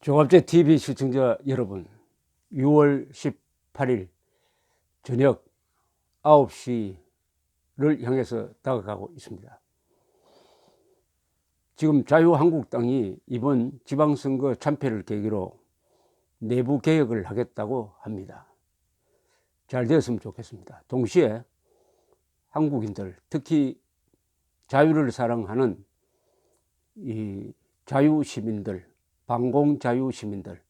종합제 TV 시청자 여러분, 6월 18일 저녁 9시를 향해서 다가가고 있습니다. 지금 자유한국당이 이번 지방선거 참패를 계기로 내부 개혁을 하겠다고 합니다. 잘 되었으면 좋겠습니다. 동시에 한국인들, 특히 자유를 사랑하는 이 자유시민들, 반공자유시민들,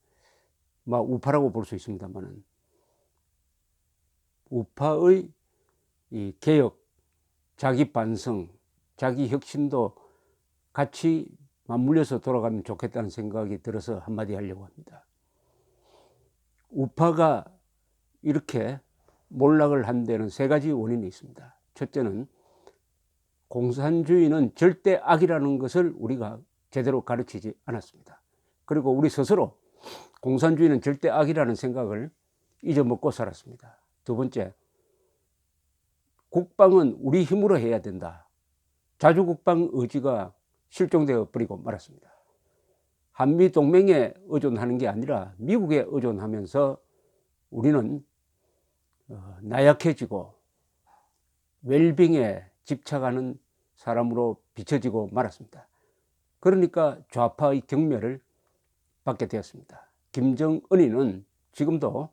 우파라고 볼 수 있습니다만은, 우파의 이 개혁, 자기 반성, 자기 혁신도 같이 맞물려서 돌아가면 좋겠다는 생각이 들어서 한마디 하려고 합니다. 우파가 이렇게 몰락을 한 데는 세 가지 원인이 있습니다. 첫째는 공산주의는 절대 악이라는 것을 우리가 제대로 가르치지 않았습니다. 그리고 우리 스스로 공산주의는 절대 악이라는 생각을 잊어먹고 살았습니다. 두 번째, 국방은 우리 힘으로 해야 된다. 자주국방 의지가 실종되어 버리고 말았습니다. 한미동맹에 의존하는 게 아니라 미국에 의존하면서 우리는 나약해지고 웰빙에 집착하는 사람으로 비춰지고 말았습니다. 그러니까 좌파의 경멸을 받게 되었습니다. 김정은이는 지금도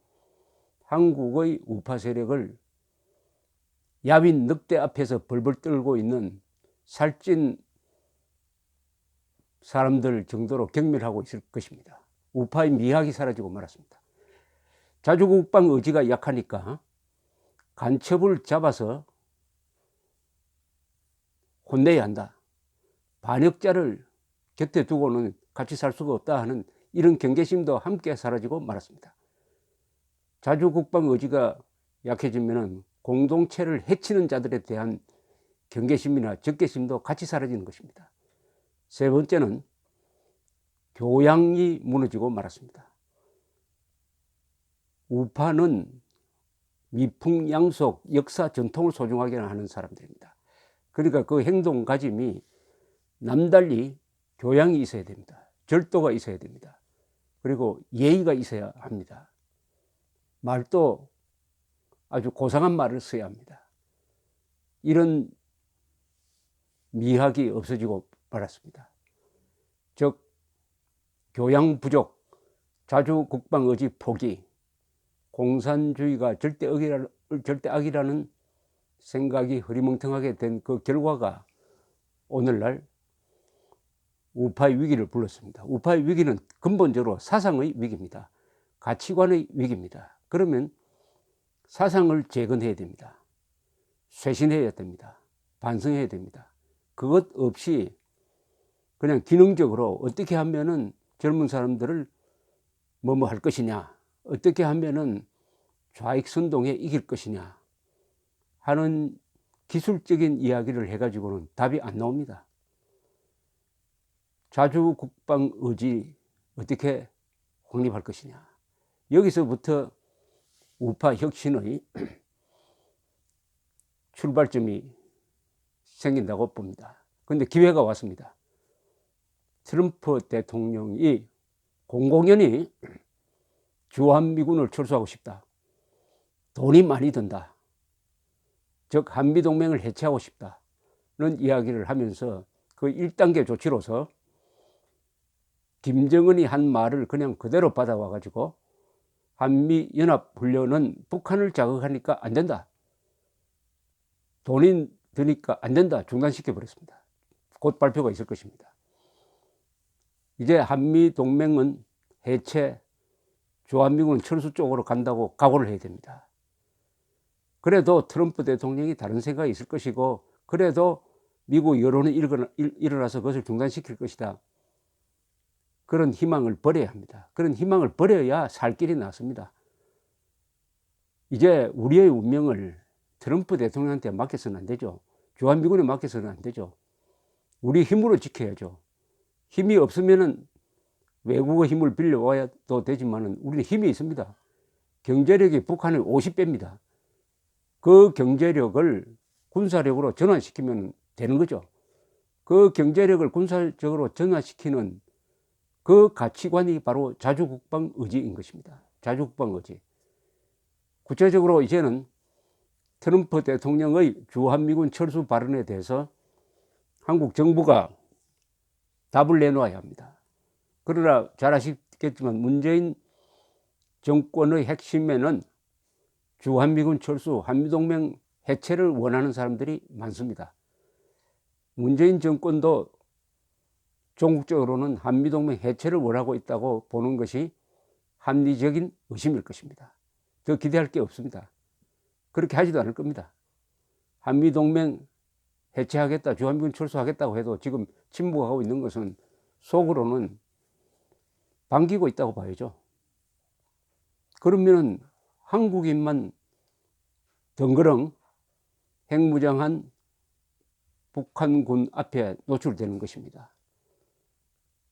한국의 우파 세력을 야윈 늑대 앞에서 벌벌 떨고 있는 살찐 사람들 정도로 경멸하고 있을 것입니다. 우파의 미학이 사라지고 말았습니다. 자주국방 의지가 약하니까 간첩을 잡아서 혼내야 한다. 반역자를 곁에 두고는 같이 살 수가 없다 하는 이런 경계심도 함께 사라지고 말았습니다. 자주국방 의지가 약해지면 공동체를 해치는 자들에 대한 경계심이나 적개심도 같이 사라지는 것입니다. 세 번째는 교양이 무너지고 말았습니다. 우파는 미풍양속, 역사 전통을 소중하게 하는 사람들입니다. 그러니까 그 행동가짐이 남달리 교양이 있어야 됩니다. 절도가 있어야 됩니다. 그리고 예의가 있어야 합니다. 말도 아주 고상한 말을 써야 합니다. 이런 미학이 없어지고 말았습니다. 즉 교양 부족, 자주국방 의지 포기, 공산주의가 절대 악이라는 생각이 흐리멍텅하게 된 그 결과가 오늘날 우파의 위기를 불렀습니다. 우파의 위기는 근본적으로 사상의 위기입니다. 가치관의 위기입니다. 그러면 사상을 재건해야 됩니다. 쇄신해야 됩니다. 반성해야 됩니다. 그것 없이 그냥 기능적으로 어떻게 하면은 젊은 사람들을 뭐뭐 할 것이냐, 어떻게 하면은 좌익선동에 이길 것이냐 하는 기술적인 이야기를 해가지고는 답이 안 나옵니다. 자주국방 의지 어떻게 확립할 것이냐, 여기서부터 우파 혁신의 출발점이 생긴다고 봅니다. 그런데 기회가 왔습니다. 트럼프 대통령이 공공연히 주한미군을 철수하고 싶다. 돈이 많이 든다. 즉 한미동맹을 해체하고 싶다는 이야기를 하면서 그 1단계 조치로서 김정은이 한 말을 그냥 그대로 받아와 가지고 한미연합훈련은 북한을 자극하니까 안 된다. 돈이 드니까 안 된다. 중단시켜 버렸습니다. 곧 발표가 있을 것입니다. 이제 한미동맹은 해체, 주한미군은 철수 쪽으로 간다고 각오를 해야 됩니다. 그래도 트럼프 대통령이 다른 생각이 있을 것이고, 그래도 미국 여론이 일어나서 그것을 중단시킬 것이다. 그런 희망을 버려야 합니다. 그런 희망을 버려야 살 길이 나습니다. 이제 우리의 운명을 트럼프 대통령한테 맡겨서는 안 되죠. 주한미군에 맡겨서는 안 되죠. 우리 힘으로 지켜야죠. 힘이 없으면은 외국의 힘을 빌려와도 되지만은 우리는 힘이 있습니다. 경제력이 북한의 50배입니다. 그 경제력을 군사력으로 전환시키면 되는 거죠. 그 경제력을 군사적으로 전환시키는 그 가치관이 바로 자주국방 의지인 것입니다. 자주국방 의지. 구체적으로 이제는 트럼프 대통령의 주한미군 철수 발언에 대해서 한국 정부가 답을 내놓아야 합니다. 그러나 잘 아시겠지만 문재인 정권의 핵심에는 주한미군 철수, 한미동맹 해체를 원하는 사람들이 많습니다. 문재인 정권도 종국적으로는 한미동맹 해체를 원하고 있다고 보는 것이 합리적인 의심일 것입니다. 더 기대할 게 없습니다. 그렇게 하지도 않을 겁니다. 한미동맹 해체하겠다, 주한미군 철수하겠다고 해도 지금 침묵하고 있는 것은 속으로는 반기고 있다고 봐야죠. 그러면 한국인만 덩그렁 핵무장한 북한군 앞에 노출되는 것입니다.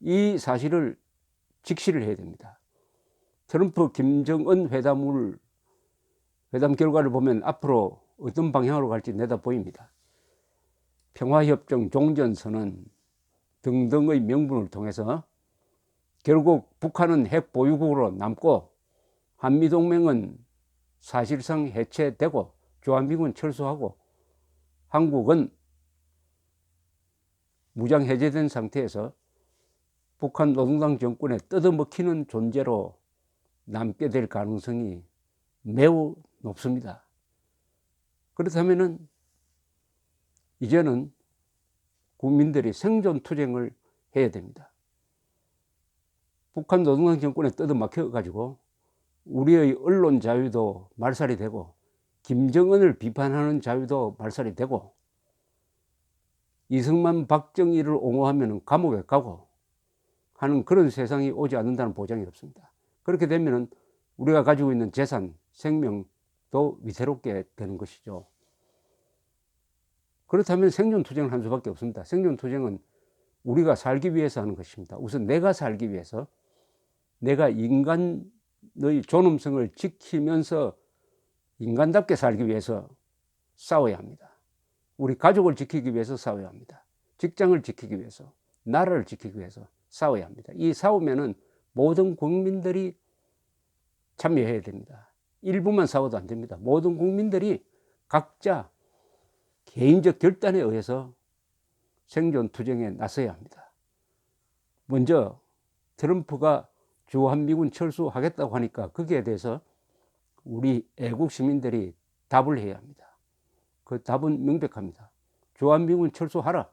이 사실을 직시를 해야 됩니다. 트럼프 김정은 회담 결과를 보면 앞으로 어떤 방향으로 갈지 내다 보입니다. 평화협정, 종전선언 등등의 명분을 통해서 결국 북한은 핵 보유국으로 남고 한미동맹은 사실상 해체되고 주한미군 철수하고 한국은 무장 해제된 상태에서 북한 노동당 정권에 뜯어먹히는 존재로 남게 될 가능성이 매우 높습니다. 그렇다면 이제는 국민들이 생존투쟁을 해야 됩니다. 북한 노동당 정권에 뜯어막혀 가지고 우리의 언론 자유도 말살이 되고 김정은을 비판하는 자유도 말살이 되고 이승만 박정희를 옹호하면 감옥에 가고 하는 그런 세상이 오지 않는다는 보장이 없습니다. 그렇게 되면 우리가 가지고 있는 재산, 생명도 위태롭게 되는 것이죠. 그렇다면 생존투쟁을 할 수밖에 없습니다. 생존투쟁은 우리가 살기 위해서 하는 것입니다. 우선 내가 살기 위해서, 내가 인간의 존엄성을 지키면서 인간답게 살기 위해서 싸워야 합니다. 우리 가족을 지키기 위해서 싸워야 합니다. 직장을 지키기 위해서, 나라를 지키기 위해서 싸워야 합니다. 이 싸우면은 모든 국민들이 참여해야 됩니다. 일부만 싸워도 안 됩니다. 모든 국민들이 각자 개인적 결단에 의해서 생존투쟁에 나서야 합니다. 먼저 트럼프가 주한미군 철수하겠다고 하니까 거기에 대해서 우리 애국 시민들이 답을 해야 합니다. 그 답은 명백합니다. 주한미군 철수하라.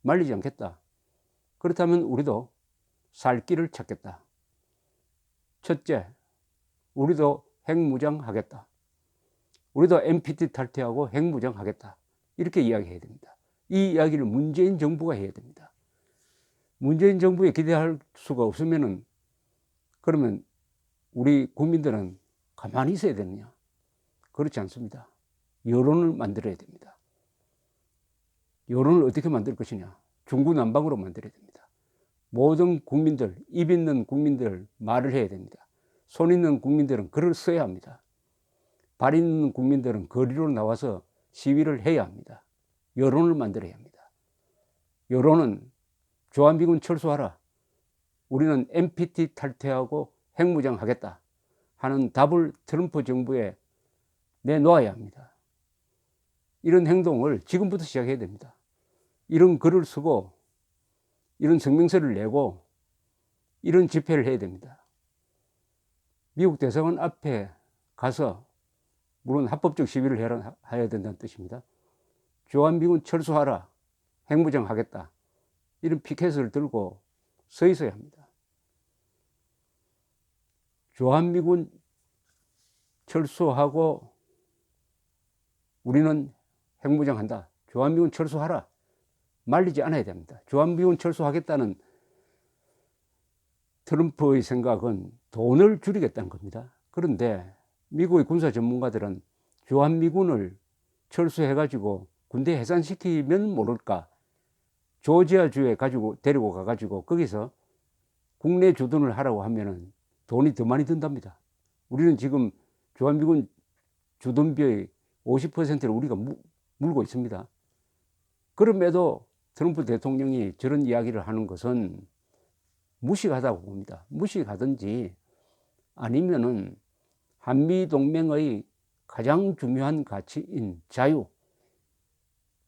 말리지 않겠다. 그렇다면 우리도 살 길을 찾겠다. 첫째, 우리도 핵무장하겠다. 우리도 NPT 탈퇴하고 핵무장하겠다. 이렇게 이야기해야 됩니다. 이 이야기를 문재인 정부가 해야 됩니다. 문재인 정부에 기대할 수가 없으면은 그러면 우리 국민들은 가만히 있어야 되느냐? 그렇지 않습니다. 여론을 만들어야 됩니다. 여론을 어떻게 만들 것이냐? 중구난방으로 만들어야 됩니다. 모든 국민들, 입 있는 국민들 말을 해야 됩니다. 손 있는 국민들은 글을 써야 합니다. 발 있는 국민들은 거리로 나와서 시위를 해야 합니다. 여론을 만들어야 합니다. 여론은 주한미군 철수하라. 우리는 NPT 탈퇴하고 핵무장하겠다 하는 답을 트럼프 정부에 내놓아야 합니다. 이런 행동을 지금부터 시작해야 됩니다. 이런 글을 쓰고 이런 성명서를 내고 이런 집회를 해야 됩니다. 미국 대사관 앞에 가서 물론 합법적 시위를 해야 된다는 뜻입니다. 주한미군 철수하라. 핵무장하겠다. 이런 피켓을 들고 서 있어야 합니다. 주한미군 철수하고 우리는 핵무장한다. 주한미군 철수하라. 말리지 않아야 됩니다. 주한미군 철수하겠다는 트럼프의 생각은 돈을 줄이겠다는 겁니다. 그런데 미국의 군사 전문가들은 주한미군을 철수해가지고 군대 해산시키면 모를까 조지아주에 데리고 가가지고 거기서 국내 주둔을 하라고 하면은 돈이 더 많이 든답니다. 우리는 지금 주한미군 주둔비의 50%를 우리가 물고 있습니다. 그럼에도 트럼프 대통령이 저런 이야기를 하는 것은 무식하다고 봅니다. 무식하든지 아니면은 한미동맹의 가장 중요한 가치인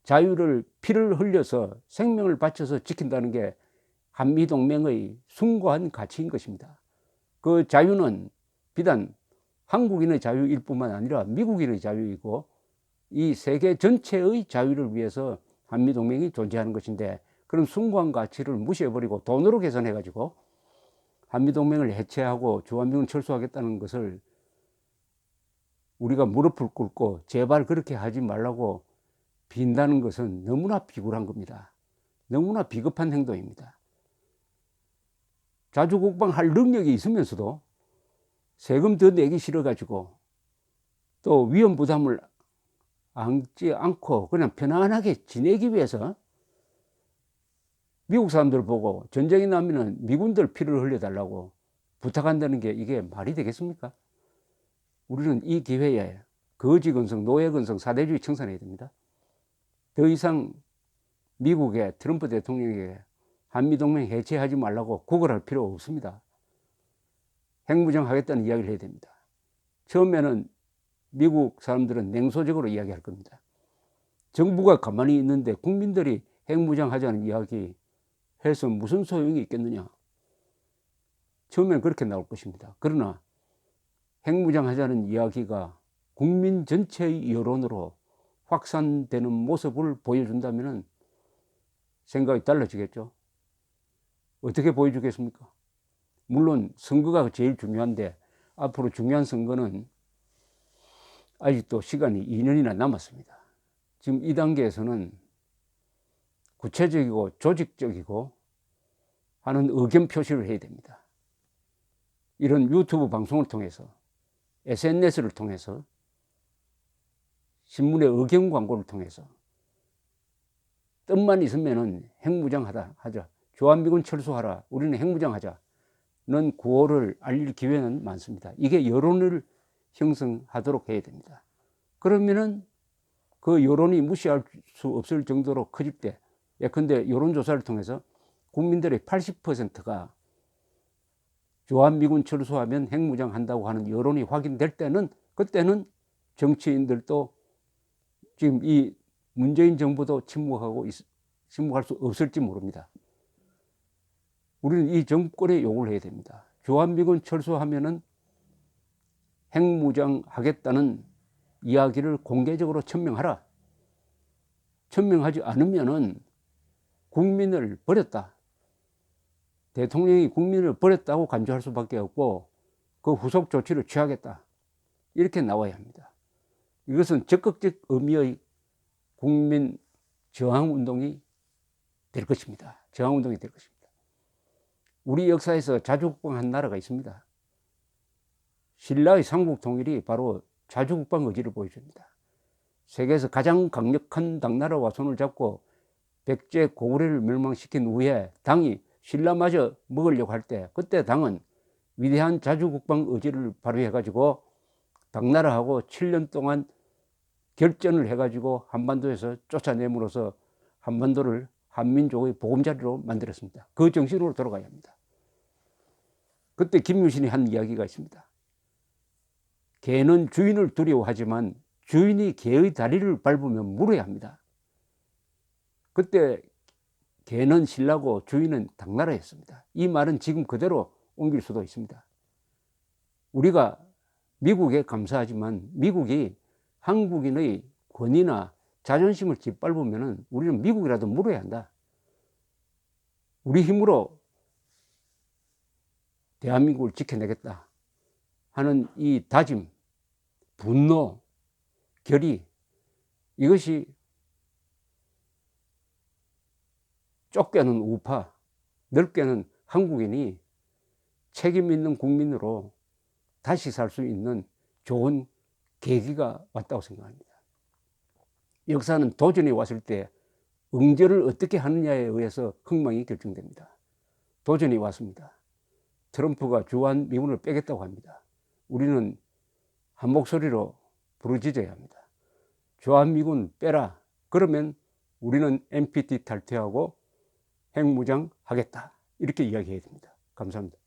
자유를 피를 흘려서 생명을 바쳐서 지킨다는 게 한미동맹의 숭고한 가치인 것입니다. 그 자유는 비단 한국인의 자유일 뿐만 아니라 미국인의 자유이고 이 세계 전체의 자유를 위해서 한미동맹이 존재하는 것인데, 그런 숭고한 가치를 무시해버리고 돈으로 계산해가지고 한미동맹을 해체하고 주한미군 철수하겠다는 것을 우리가 무릎을 꿇고 제발 그렇게 하지 말라고 빈다는 것은 너무나 비굴한 겁니다. 너무나 비겁한 행동입니다. 자주국방할 능력이 있으면서도 세금 더 내기 싫어가지고 또 위험 부담을 안지 않고 그냥 편안하게 지내기 위해서 미국 사람들 보고 전쟁이 나면은 미군들 피를 흘려달라고 부탁한다는 게 이게 말이 되겠습니까? 우리는 이 기회에 거지건성, 노예건성, 사대주의 청산해야 됩니다. 더 이상 미국의 트럼프 대통령에게 한미동맹 해체하지 말라고 구걸할 필요 없습니다. 핵무장 하겠다는 이야기를 해야 됩니다. 처음에는 미국 사람들은 냉소적으로 이야기할 겁니다. 정부가 가만히 있는데 국민들이 핵무장 하자는 이야기 해서 무슨 소용이 있겠느냐. 처음에는 그렇게 나올 것입니다. 그러나 핵무장 하자는 이야기가 국민 전체의 여론으로 확산되는 모습을 보여준다면 생각이 달라지겠죠. 어떻게 보여주겠습니까? 물론 선거가 제일 중요한데 앞으로 중요한 선거는 아직도 시간이 2년이나 남았습니다. 지금 이 단계에서는 구체적이고 조직적이고 하는 의견 표시를 해야 됩니다. 이런 유튜브 방송을 통해서, SNS를 통해서, 신문의 의견 광고를 통해서 뜻만 있으면은 핵무장 하자, 주한미군 철수하라, 우리는 핵무장 하자는 구호를 알릴 기회는 많습니다. 이게 여론을 형성하도록 해야 됩니다. 그러면은 그 여론이 무시할 수 없을 정도로 커질 때, 예컨대 여론조사를 통해서 국민들의 80%가 주한미군 철수하면 핵무장 한다고 하는 여론이 확인될 때는, 그때는 정치인들도 지금 이 문재인 정부도 침묵할 수 없을지 모릅니다. 우리는 이 정권에 요구를 해야 됩니다. 주한미군 철수하면은 핵무장 하겠다는 이야기를 공개적으로 천명하라. 천명하지 않으면은 국민을 버렸다, 대통령이 국민을 버렸다고 간주할 수밖에 없고 그 후속 조치를 취하겠다, 이렇게 나와야 합니다. 이것은 적극적 의미의 국민 저항운동이 될 것입니다. 저항운동이 될 것입니다. 우리 역사에서 자주국방한 나라가 있습니다. 신라의 삼국통일이 바로 자주국방 의지를 보여줍니다. 세계에서 가장 강력한 당나라와 손을 잡고 백제 고구려를 멸망시킨 후에 당이 신라마저 먹으려고 할 때, 그때 당은 위대한 자주국방 의지를 발휘해가지고 당나라하고 7년 동안 결전을 해가지고 한반도에서 쫓아내므로써 한반도를 한민족의 보금자리로 만들었습니다. 그 정신으로 돌아가야 합니다. 그때 김유신이 한 이야기가 있습니다. 개는 주인을 두려워하지만 주인이 개의 다리를 밟으면 물어야 합니다. 그때 개는 신라고 주인은 당나라였습니다. 이 말은 지금 그대로 옮길 수도 있습니다. 우리가 미국에 감사하지만 미국이 한국인의 권위나 자존심을 짓밟으면 우리는 미국이라도 물어야 한다. 우리 힘으로 대한민국을 지켜내겠다 하는 이 다짐, 분노, 결의, 이것이 좁게는 우파, 넓게는 한국인이 책임 있는 국민으로 다시 살 수 있는 좋은 계기가 왔다고 생각합니다. 역사는 도전이 왔을 때 응절을 어떻게 하느냐에 의해서 흥망이 결정됩니다. 도전이 왔습니다. 트럼프가 주한미군을 빼겠다고 합니다. 우리는 한 목소리로 부르짖어야 합니다. 주한미군 빼라. 그러면 우리는 NPT 탈퇴하고 핵무장 하겠다, 이렇게 이야기해야 됩니다. 감사합니다.